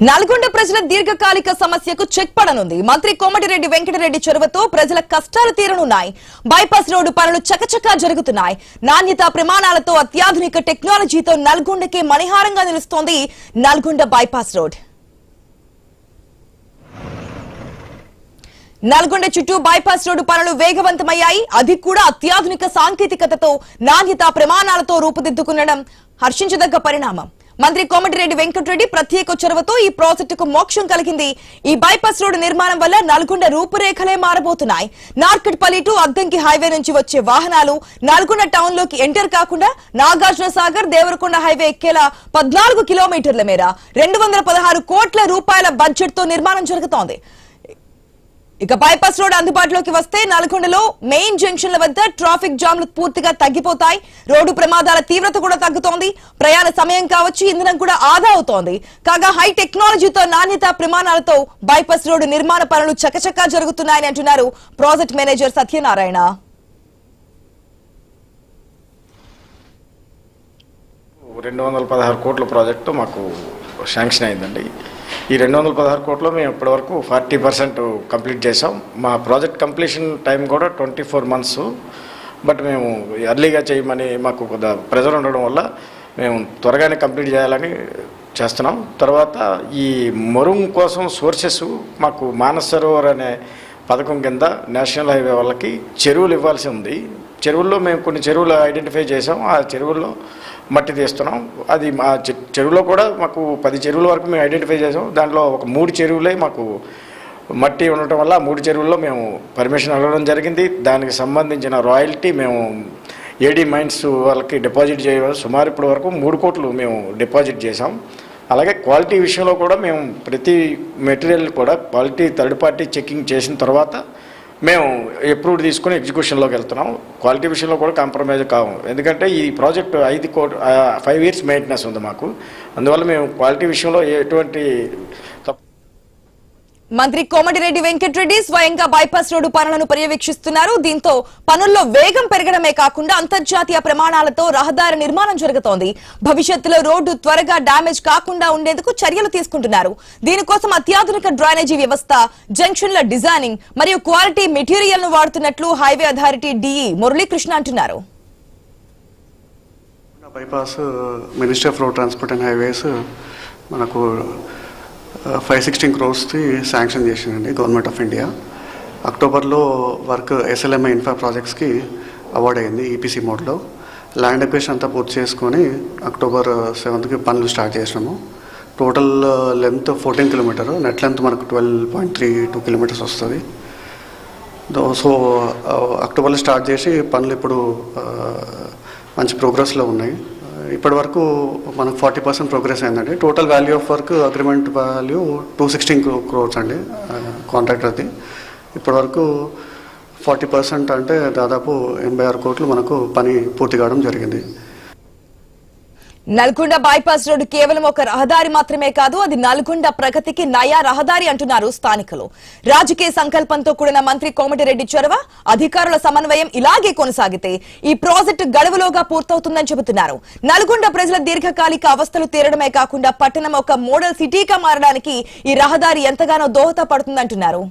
నల్గొండ ప్రజల దీర్ఘకాలిక సమస్యకు చెక్ పడనుంది. మంత్రి కోమటిరెడ్డి వెంకటరెడ్డి చొరవతో ప్రజల కష్టాలు తీరనున్నాయి. బైపాస్ రోడ్డు పనులు చకచకా జరుగుతున్నాయి. నాణ్యతా ప్రమాణాలతో అత్యాధునిక టెక్నాలజీతో నల్గొండకే మణిహారంగా నిలుస్తోంది నల్గొండ బైపాస్ రోడ్. నల్గొండ చుట్టూ బైపాస్ రోడ్డు పనులు వేగవంతమయ్యాయి. అది కూడా అత్యాధునిక సాంకేతికతతో నాణ్యతా ప్రమాణాలతో రూపుదిద్దుకునడం హర్షించదగ్గ పరిణామం. మంత్రి కోమటిరెడ్డి వెంకటరెడ్డి ప్రత్యేక చొరవతో ఈ ప్రాజెక్టుకు మోక్షం కలిగింది. ఈ బైపాస్ రోడ్డు నిర్మాణం వల్ల నల్గొండ రూపురేఖలే మారబోతున్నాయి. నార్కట్పల్లి టు అద్దంకి హైవే నుంచి వచ్చే వాహనాలు నల్గొండ టౌన్ లోకి ఎంటర్ కాకుండా నాగార్జున సాగర్ దేవరకొండ హైవే ఎక్కేలా 14 కిలోమీటర్ల మేర 216 కోట్ల రూపాయల బడ్జెట్ తో నిర్మాణం జరుగుతోంది. ఇక బైపాస్ రోడ్ అందుబాటులోకి వస్తే నల్గొండలో మెయిన్ జంక్షన్ల వద్ద ట్రాఫిక్ జామ్లు పూర్తిగా తగ్గిపోతాయి. రోడ్డు ప్రమాదాల తీవ్రత కూడా తగ్గుతోంది. ప్రయాణ సమయం కావచ్చు, ఇంధనం కూడా ఆదా అవుతోంది. కాగా హై టెక్నాలజీతో నాణ్యతా ప్రమాణాలతో బైపాస్ రోడ్డు నిర్మాణ పనులు చకచకా జరుగుతున్నాయని అంటున్నారు ప్రాజెక్ట్ మేనేజర్ సత్యనారాయణ. 216 కోట్ల ప్రాజెక్టు మాకు శాంక్షన్ అయిందండి. ఈ 216 కోట్లు మేము ఇప్పటివరకు 40% కంప్లీట్ చేసాం. మా ప్రాజెక్ట్ కంప్లీషన్ టైం కూడా 24 మంత్స్. బట్ మేము ఎర్లీగా చేయమని మాకు కొద్దిగా ప్రెజర్ ఉండడం వల్ల మేము త్వరగానే కంప్లీట్ చేయాలని చేస్తున్నాం. తర్వాత ఈ మరుం కోసం సోర్సెస్ మాకు మానస సరోవర్ అనే పథకం కింద నేషనల్ హైవే వాళ్ళకి చెరువులు ఇవ్వాల్సి ఉంది. చెరువుల్లో మేము కొన్ని చెరువులు ఐడెంటిఫై చేసాం. ఆ చెరువుల్లో మట్టి తీస్తున్నాం. అది మా చెరువులో కూడా మాకు 10 చెరువుల వరకు మేము ఐడెంటిఫై చేసాం. దాంట్లో ఒక 3 చెరువులే మాకు మట్టి ఉండటం వల్ల 3 చెరువుల్లో మేము పర్మిషన్ అడగడం జరిగింది. దానికి సంబంధించిన రాయల్టీ మేము ఏడీ మైన్స్ వాళ్ళకి డిపాజిట్ చేయడం సుమారు ఇప్పటి వరకు 3 కోట్లు మేము డిపాజిట్ చేసాం. అలాగే క్వాలిటీ విషయంలో కూడా మేము ప్రతి మెటీరియల్ కూడా క్వాలిటీ థర్డ్ పార్టీ చెకింగ్ చేసిన తర్వాత మేము అప్రూవ్డ్ తీసుకుని ఎగ్జిక్యూషన్లోకి వెళ్తున్నాం. క్వాలిటీ విషయంలో కూడా కాంప్రమైజ్ కావు. ఎందుకంటే ఈ ప్రాజెక్టు 5 ఇయర్స్ మెయింటెనెన్స్ ఉంది మాకు. అందువల్ల మేము క్వాలిటీ విషయంలో ఎటువంటి మంత్రి కోమటిరెడ్డి వెంకటరెడ్డి స్వయంగా బైపాస్ రోడ్డు పనులను పర్యవేక్షిస్తున్నారు. దీంతో పనుల్లో వేగం పెరగడమే కాకుండా అంతర్జాతీయ ప్రమాణాలతో రహదారి నిర్మాణం జరుగుతోంది. భవిష్యత్తులో రోడ్డు త్వరగా డ్యామేజ్ కాకుండా ఉండేందుకు చర్యలు తీసుకుంటున్నారు. దీనికోసం అత్యాధునిక డ్రైనేజీ వ్యవస్థ, జంక్షన్ల డిజైనింగ్ మరియు క్వాలిటీ మెటీరియల్ ను వాడుతున్నట్లు హైవే అథారిటీ డిఈ మురళీకృష్ణ అంటున్నారు. Bypass ministry of road transport and highways మనకు 516 క్రోర్స్కి శాంక్షన్ చేసిందండి గవర్నమెంట్ ఆఫ్ ఇండియా. అక్టోబర్లో వర్క్ ఎస్ఎల్ఎంఐ ఇన్ఫ్రా ప్రాజెక్ట్స్కి అవార్డ్ అయింది ఈపీసీ మోడ్లో. ల్యాండ్ ఎక్వేషన్ అంతా పూర్తి చేసుకొని అక్టోబర్ 7కి పనులు స్టార్ట్ చేసినాము. Total length 14 kilometer, net length మనకు 12.32 కిలోమీటర్స్ వస్తుంది. సో అక్టోబర్లో స్టార్ట్ చేసి పనులు ఇప్పుడు మంచి ప్రోగ్రెస్లో ఉన్నాయి. ఇప్పటి వరకు మనకు 40% ప్రోగ్రెస్ అయిందండి. Total value of work agreement value 216 crores అండి కాంట్రాక్టర్ది. ఇప్పటి వరకు 40% అంటే దాదాపు 86 కోట్లు మనకు పని పూర్తి కావడం జరిగింది. నల్గొండ బైపాస్ రోడ్డు కేవలం ఒక రహదారి మాత్రమే కాదు, అది నల్గొండ ప్రగతికి నయా రహదారి అంటున్నారు స్థానికులు. రాజకీయ సంకల్పంతో కూడిన మంత్రి కోమటిరెడ్డి చొరవ, అధికారుల సమన్వయం ఇలాగే కొనసాగితే ఈ ప్రాజెక్టు గడువులోగా పూర్తవుతుందని చెబుతున్నారు. నల్గొండ ప్రజల దీర్ఘకాలిక అవస్థలు తీరడమే కాకుండా పట్టణం ఒక మోడల్ సిటీగా మారడానికి ఈ రహదారి ఎంతగానో దోహదపడుతుందంటున్నారు.